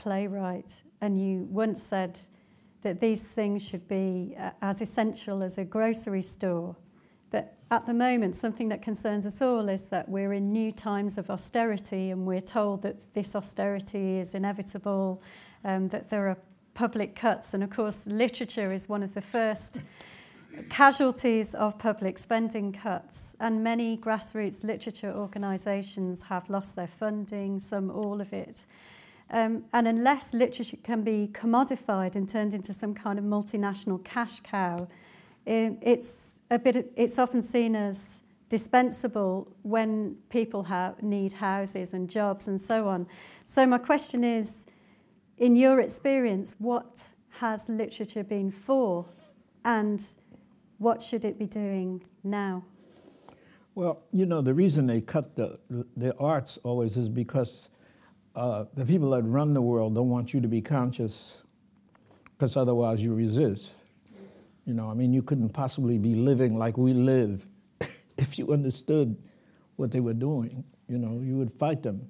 playwright, and you once said that these things should be as essential as a grocery store. But at the moment, something that concerns us all is that we're in new times of austerity, and we're told that this austerity is inevitable, that there are public cuts. And of course, literature is one of the first casualties of public spending cuts. And many grassroots literature organisations have lost their funding, some all of it. And unless literature can be commodified and turned into some kind of multinational cash cow, it's often seen as dispensable when people need houses and jobs and so on. So my question is, in your experience, what has literature been for, and what should it be doing now? Well, you know, the reason they cut the arts always is because the people that run the world don't want you to be conscious, because otherwise you resist. You know, I mean, you couldn't possibly be living like we live if you understood what they were doing. You know, you would fight them.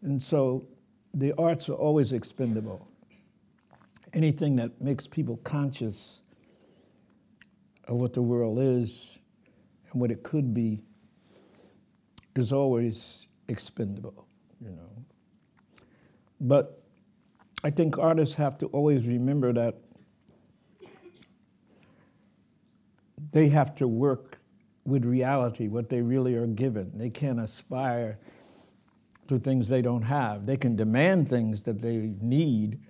And so the arts are always expendable. Anything that makes people conscious of what the world is and what it could be is always expendable, you know. But I think artists have to always remember that they have to work with reality, what they really are given. They can't aspire to things they don't have. They can demand things that they need,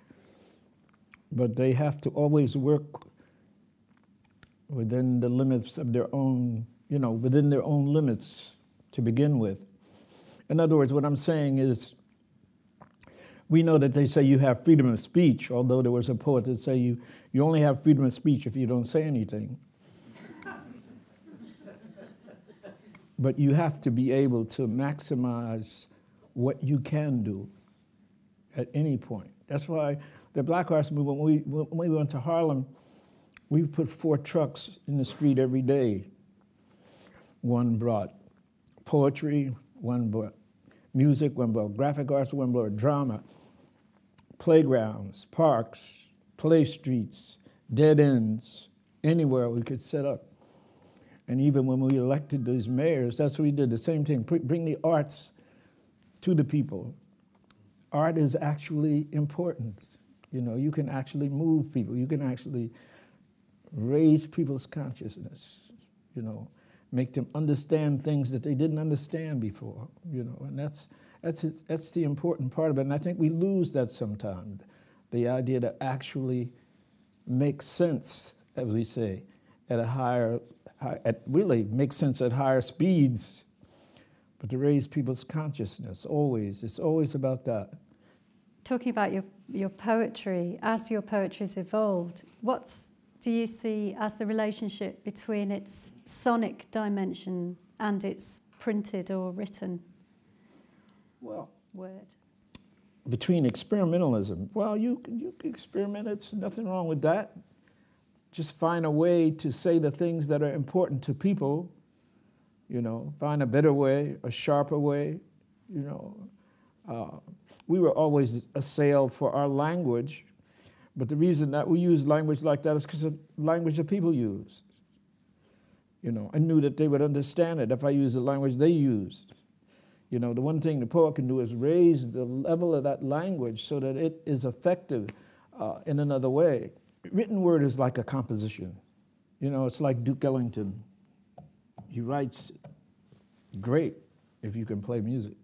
but they have to always work within the limits of their own, you know, within their own limits to begin with. In other words, what I'm saying is, we know that they say you have freedom of speech, although there was a poet that said you only have freedom of speech if you don't say anything. But you have to be able to maximize what you can do at any point. That's why the Black Arts Movement, when we went to Harlem, we put 4 trucks in the street every day. One brought poetry, one brought music, one brought graphic arts, one brought drama, playgrounds, parks, play streets, dead ends, anywhere we could set up. And even when we elected these mayors, that's what we did, the same thing, bring the arts to the people. Art is actually important. You know, you can actually move people. You can actually raise people's consciousness, you know, make them understand things that they didn't understand before, you know, and that's the important part of it. And I think we lose that sometimes, the idea to actually make sense, as we say, at a higher, really make sense at higher speeds, but to raise people's consciousness, always. It's always about that. Talking about your poetry, as your poetry's evolved, what do you see as the relationship between its sonic dimension and its printed or written word? Between experimentalism, well, you can experiment, it's nothing wrong with that. Just find a way to say the things that are important to people, you know, find a better way, a sharper way, you know. We were always assailed for our language, but the reason that we use language like that is because of language that people use. You know, I knew that they would understand it if I used the language they used. You know, the one thing the poet can do is raise the level of that language so that it is effective in another way. Written word is like a composition. You know, it's like Duke Ellington. He writes great if you can play music.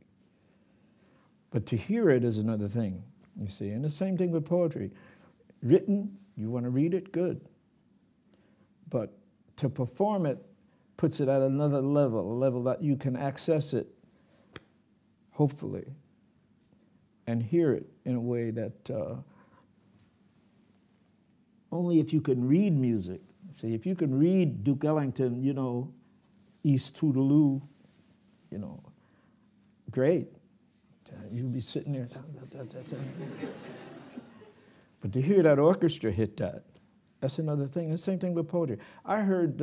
But to hear it is another thing, you see. And the same thing with poetry. Written, you want to read it, good. But to perform it puts it at another level, a level that you can access it, hopefully, and hear it in a way that only if you can read music. See, if you can read Duke Ellington, you know, East Toodaloo, you know, great. You'll be sitting there. But to hear that orchestra hit that, that's another thing. The same thing with poetry. I heard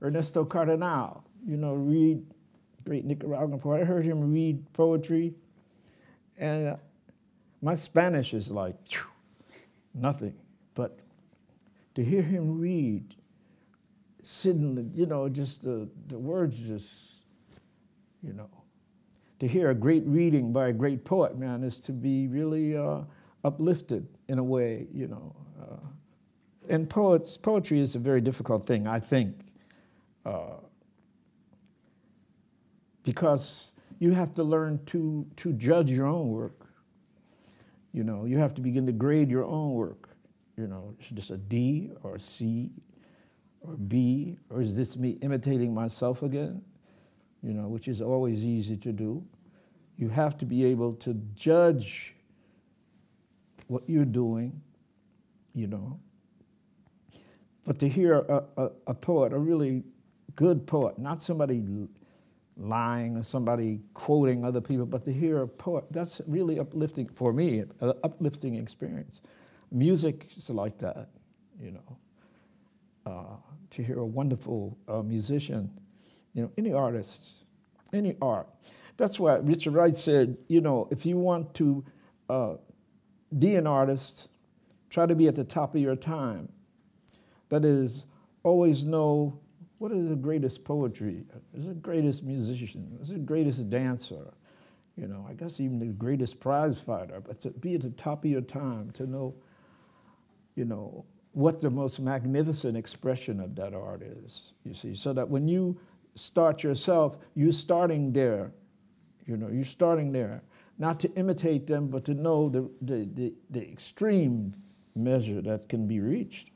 Ernesto Cardenal, you know, read, great Nicaraguan poet. I heard him read poetry, and My Spanish is like nothing, but to hear him read, sitting, you know, just the words just, you know. To hear a great reading by a great poet, man, is to be really uplifted in a way, you know. And poetry is a very difficult thing, I think, because you have to learn to judge your own work. You know, you have to begin to grade your own work. You know, is this a D or a C or a B, or is this me imitating myself again? You know, which is always easy to do. You have to be able to judge what you're doing, you know. But to hear a poet, a really good poet, not somebody lying or somebody quoting other people, but to hear a poet, that's really uplifting for me, an uplifting experience. Music is like that, you know. To hear a wonderful musician, you know, any artist, any art. That's why Richard Wright said, you know, if you want to be an artist, try to be at the top of your time. That is, always know what is the greatest poetry, what is the greatest musician, what is the greatest dancer, you know, I guess even the greatest prize fighter, but to be at the top of your time, to know, you know, what the most magnificent expression of that art is, you see, so that when you start yourself, you're starting there, you know, you're starting there, not to imitate them, but to know the extreme measure that can be reached.